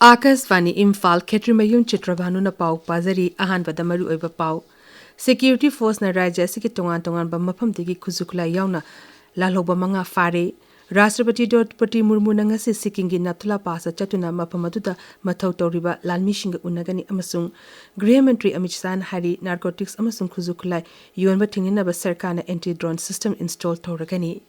Akasvani Imphal Kshetrimayum Chitrabhanu na pau pazari ahanbada maru oiba pau Security Force na rajya asiki tongan ba mafamdagi khuzukla yauna lalhoba manga fare Rashtrapati Draupadi Murmu na ngasi Sikimgi Nathula Pasa chatuna mafamaduda mathau tawriba lalmishinga unagani amasung Gृह मंत्री Amit Shah hari narcotics amasung khuzukla yonba thinginaba sarkana anti drone system install thoragani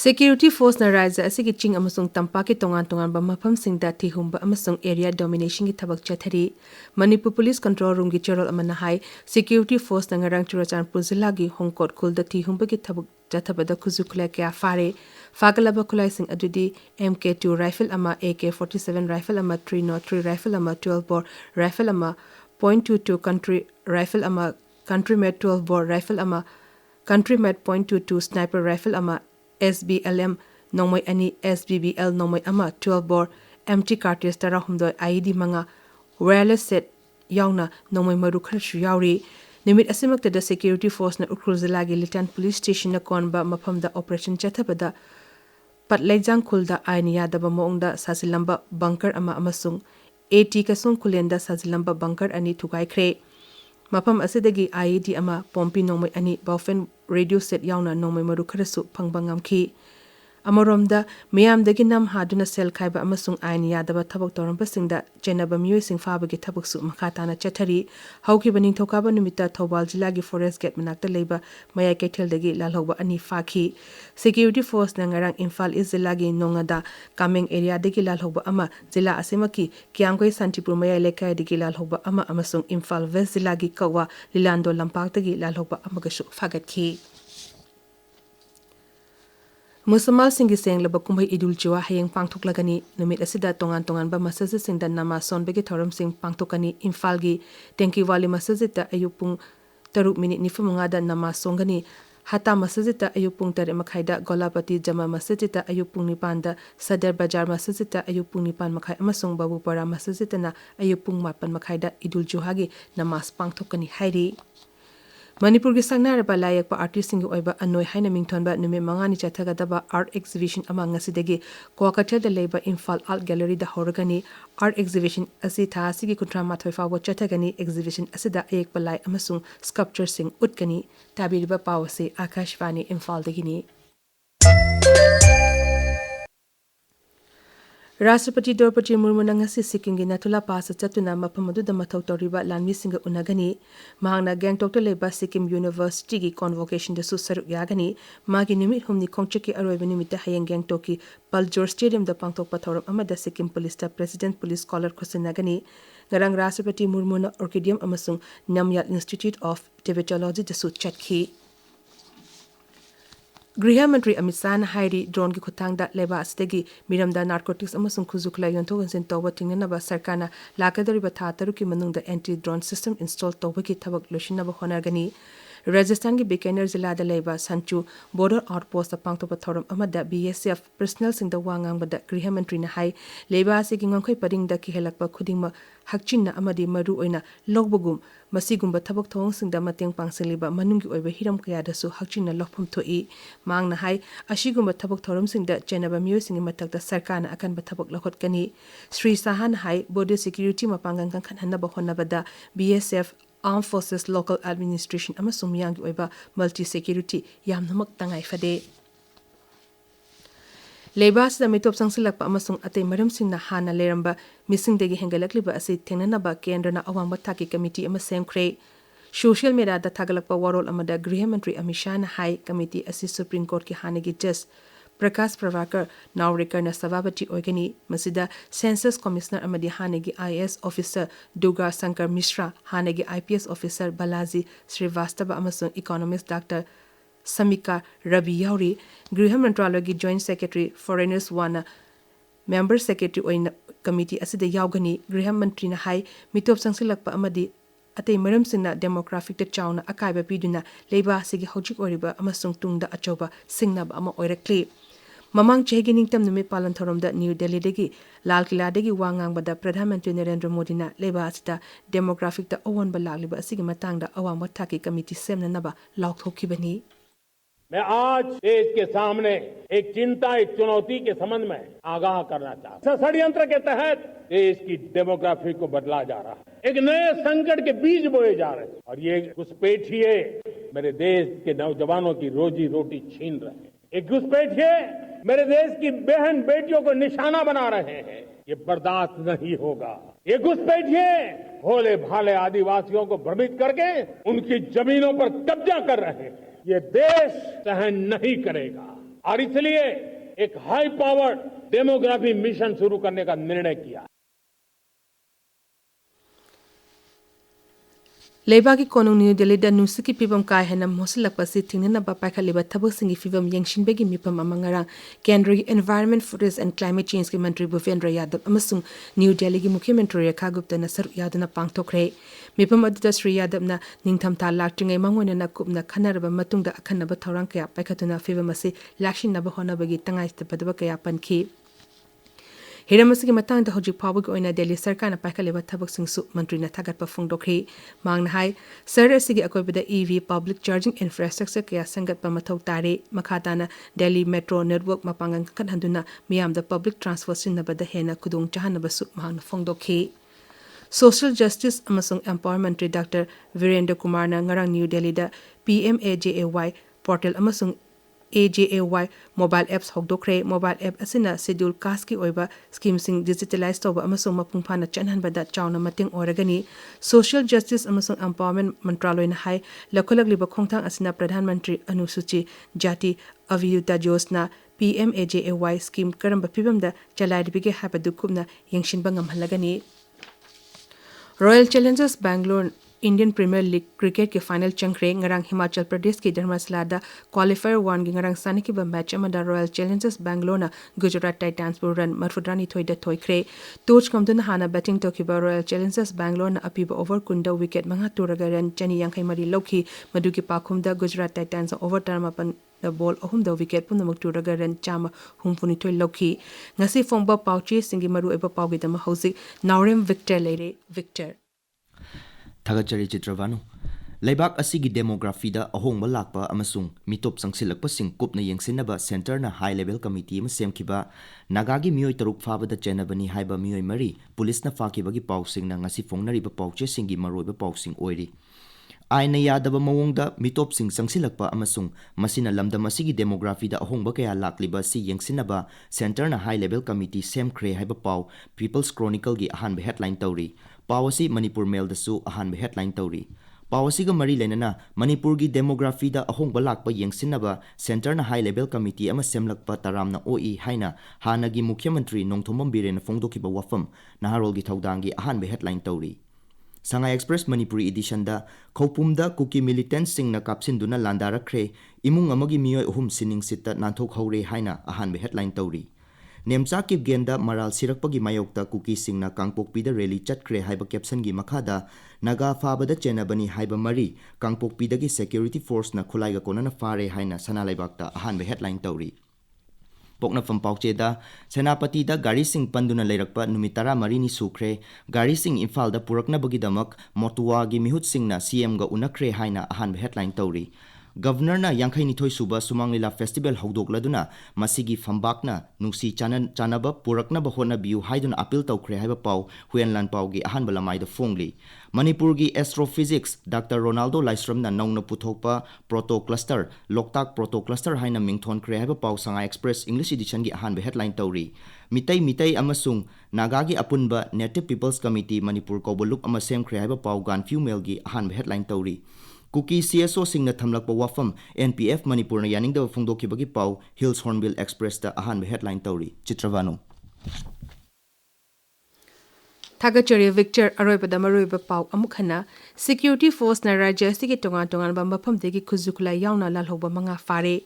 Security Force na rajya asigi ching amasung tampaki tongan ba mafam singda thihumba amasung area domination gi thabak chathari Manipur Police Control Room gi chorol amana hai Security Force na ngarang Churachandpur zilla gi Hongkot khulda thihumba gi thabak chathabada khuzukla kya fare fagalaba khulai sing adudi MK2 rifle ama AK47 rifle ama 303 rifle ama 12 bore rifle ama .22 country rifle ama country made 12 bore rifle ama country made .22 sniper rifle ama SBLM Nomoi Ani SBBL Nomoi Ama 12 bore empty cartridge tara humdoi ID manga wireless set yauna Nomoi maru kharchu yauri nimit asimakta da security force na Ukrul Zilla gi Litan police station na konba mafamda operation chathabada patlejang khulda aini yadaba moongda sasilamba bunker ama amasung AT kasung kulenda sasilamba bunker ani thugai khre mafam asidagi IED ama pompi nomoi ani baufen radio set yauna nomoi maru kharasu phangbangam khi amoromda miyamdagi nam haduna sel khaiba amasung ain yadaba thabak toramba singda chenaba mioi sing fabagi thabak su makhatana chathari hauki baning thokaba numita thobal jila gi forest gate manakta leiba maya kethel dagi lalhoba ani fakhi security force na ngarang Imphal East jila gi nongada kameng area dagi lalhoba ama jila asemaki kyamgoi santipur maya lekai dagi lalhoba ama amasung Imphal West jila gi kawa lilando lampak dagi lalhoba amagashu fagat khi Musamal singi seng laba kumbai idul jiwa hayang pangthok lagani numit asida tongan ba masajid singda nama son begi thoram sing pangthokani Imphal gi tenki wali masajid ta ayupung 3 minute nifumunga da nama songani hata masajid ta ayupung 3 makhaida golapati jama masajid ta ayupung 9 da sadar bajar masajid ta ayupung 9 makhai amasung babupara masajid na ayupung 4 makhaida idul jiwa gi namas pangthokani hairi Manipur gi sangnaraba layakpa artist singi oiba anoi haina mingthonba numi mangani chathagadaba art exhibition ama ngasidagi Kolkata da leiba Imphal Art Gallery da horagani art exhibition asi tha sigi kutra mathoi fawo chathagani exhibition asida ayekpa lai amasung sculpture sing utkani tabiriba pawase Akashvani Imphal dagini Rashtrapati Draupadi Murmu na ngasi Sikimgi Nathula Pasa chatuna mafamadu da mathau tawriba lanmi singa unagani mahangna Gangtok da leba Sikkim University gi convocation da su saruk yagani magi nimit humni khongcheki aroiba nimita hayang Gangtok ki Paljor Stadium da pangtok pathoram amada Sikkim Police da President Police Scholar khosinagani ngarang Rashtrapati Murmu na Orchidium amasung Namgyal Institute of Tibetology da su chatkhi Gृह मंत्री अमित शाह ना हाइरी drone की खुतांगदा लेबा असतेगी मिरमदा narcotics अमसुंग खुजुखला योंथोगनसिन तौबा थिंगनबा सरकारना लाकदरिबा था तरु की मनुंगदा anti drone system install तौबा की थबक लोशिनबा होनागनी राजस्थान की बीकानेर जिला दा लेबा Sanchu border outpost पांगतोबा थौरम अमदा BSF personal सिंग दा वांगांगबदा गृह मंत्री ना हाई लेबा से की ngangkhoi paring da ki helakpa khudingma hakchinna amadi maru oina logbugum masigumba thabak thong singda mateng pangseliba manunggi oiba hiram kaya da su hakchinna lokphum thoi mangna hai ashigumba thabak thoram singda chenaba miyo singi matakda sarkana akan ba thabak lokhot kani Sri Sahan hai border security mapangang kan khanna ba honabada BSF Armed Forces Local Administration amasung miyanggi oiba multi security yamnamak tangai fade Lebas da mitop sangsilakpa amasung atay maram singna hana leramba missing degi hengalakliba asi thengnanaba kendra na awangba thaki committee ama semkre social media da thagalakpa warol amada Gृह मंत्री Amit Shah na hai committee asi Supreme Court ki hanagi judge Prakash Pravakar Naorem na Savabati Organi Masida Census Commissioner Amadi Hanegi IS Officer Dugar Sankar Mishra Hanegi IPS Officer Balaji Srivastava Amasung Economist Dr. Samika Rabi Yauri Gृह मंत्रालय की Joint Secretary Foreigners Wana Member Secretary Oina Committee asida yaugani गृह मंत्री na hai mitop sangsilakpa amadi atay maram singna demographic ta chawna akaiba piduna leiba sigi hojik oriba amasung tungda achoba singnaba ama oirakli Mamang chegi ningtam numit palan thorom New Delhi degi Lal Killa degi wangang bada Pradhan Mantri Narendra Modi na leba asita demographic da awan balak liba asigi matang da awang wataki committee semna naba lauk thoki bani. मैं आज देश के सामने एक चिंता एक चुनौती के संबंध में आगाह करना चाहता हूं। षड्यंत्र के तहत देश की डेमोग्राफी को बदला जा रहा है, एक नए संकट के बीज बोए जा रहे हैं और ये घुसपैठिए मेरे देश के नौजवानों की रोजी रोटी छीन रहे हैं। एक घुसपैठिए मेरे देश की बहन बेटियों को निशाना बना रहे हैं। ये बर्दाश्त नहीं होगा। ये घुसपैठिए भोले भाले आदिवासियों को भ्रमित करके उनकी जमीनों पर कब्जा कर रहे हैं। ये देश सहन नहीं करेगा और इसलिए एक हाई पावर्ड डेमोग्राफी मिशन शुरू करने का निर्णय किया। Leibagi konung New Delhi da nusiki pibam kai henam mosilak pasi tingna ba pakhaliba thabuk singi pibam yengshin begi mipam amangarang Kendriya Environment, Forest and Climate Change ki Mantri Bhupendra Yadav amasung New Delhi gi Mukhyamantri Rekha Gupta na saru yaduna pangthokre mipam aduda Sri Yadav na ningthamtha laktingai mangona na kupna khanaraba matungda akhanaba thorang kaya paikhatuna pibam ase lakshinaba honabagi tangai stapadawa kaya pankhi Hiramasi ki matang da hojik pawag oina Delhi Sarkar na paikaliba thabak singsu Mantri na thagat pa phongdokhi mang na hai sir asigi akoy bida EV public charging infrastructure kaya sangat pa mathaw tare makhata na Delhi Metro Network mapangang kanhanduna miyam da public transport sinabada hena kudung chahanaba su mang na phongdokhi Social Justice amasung Empowerment Dr. Virendra Kumar na ngarang New Delhi da PMAJAY portal amasung AJAY mobile apps hogdokre mobile app asina schedule caste ki oiba scheme sing digitalize toba amasung mapungphana chanhanbada chawna mating oragani Social Justice amasung Empowerment Mantraloy na hai lakholagliba khongthang asina Pradhan Mantri Anusuchi Jati Avyuta Josna PMAJAY scheme karamba pibamda chalaidbige habadu kubna yengshinba ngamhalagani Royal Challengers Bangalore Indian Premier League Cricket ke final changre ngarang Himachal Pradesh ki Dharmasala da qualifier 1 gi ngarang sani ki ba match amada Royal Challengers Bangalore na Gujarat Titans bu run marfudrani thoida thoikre toch kamduna hana batting to ki ba Royal Challengers Bangalore na apiba over kunda wicket manga turaga ran chani yankai mari lokhi maduki pakhum da Gujarat Titans over tarmapan the ball ahum da wicket punamuk turaga ran chama humfuni thoi lokhi ngasi fongba pauchi singi maru eba paugi dama hausi Naorem Victor leire Victor Thagachari Chitrabhanu Leibak asigi demography da ahongba lakpa amasung mitop sangsilakpa sing kupna yengsinaba center na high level committee ma semkiba nagagi miyoi taruk faba da chenabani haiba miyoi mari police na fakibagi pausing na ngasi fongnariba pauche singi maroiba pausing oiri aina yadaba mawongda mitop sing sangsilakpa amasung masina lamdam asigi demography da ahongba kaya lakliba si yengsinaba center na high level committee semkre haiba pau People's Chronicle gi ahanba headline tawri Pawasi Manipur Mail da su ahanba headline tawri Pawasi ga mari lenana Manipur gi demography da ahongba lakpa yengsinaba center na high level committee ama semlakpa taramna OE haina hanagi Mukhyamantri Nongthomam Biren phongdokiba wafam naharol gi thaudangi ahanba headline tawri Sangai Express Manipuri edition da Khopumda Kuki militants sing na kapsinduna landarakre imung amagi miyoi uhum sining sita nanthok haure haina ahanba headline tawri Nemcha kip genda maral sirakpagi mayokta Kuki sing na Kangpokpida rally chatkre haiba caption gi makhada naga fabada chenabani haiba mari Kangpokpida gi security force na khulaiga konana fare haina sanalaibakta ahanba headline tawri Pokna from Pauche da Senapati da Gari Singh Panduna Leirakpa Numitara Marini Sukre Gari Singh Imphal da Purakna Bagidamak Motua gi Mihut Singh na CM ga Unakre haina ahanba headline tawri Governor na Yankai Nithoi Suba Sumanglila Festival Hogdokladuna Masigi Fambakna Nusi Chanaba Purakna Bahona Biu Haidun Appeal Taukre Haiba Pau Huyanlan Pau gi ahanba lamai da Fongli Manipur gi Astrophysics Dr. Ronaldo Laistrom na Nongna Puthokpa Proto Cluster Loktak Proto Cluster haina Mingthon Kre Haiba Pau Sangai Express English edition gi ahanba headline tawri Mitai amasung Nagagi Apunba Native People's Committee Manipur Koboluk amasem Kre Haiba Pau Ganfu Mail gi ahanba headline tawri Kuki CSO sing na thamlakpa wafam NPF Manipur na yaning da phongdokibagi pau Hills Hornbill Express da ahanba headline tawri Chitrabhanu Thagachari Victor aroiba maroiba pau amukhana security force na rajya sigi tongan ba mafam degi khuzukula yauna lalhoba manga fare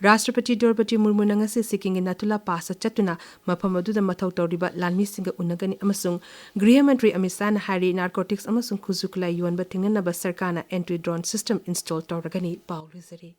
Rashtrapati Draupadi Murmu na ngasi Sikking Natula Pasa Chatuna Mapamadu da Matau Tauriba Lanmi Singa Unagani Amasung Griha Mantri Amisana Hari Narcotics Amasung Kuzukula Yuan Batingana Basarkana Entry Drone System installed Tauragani Pau Rizari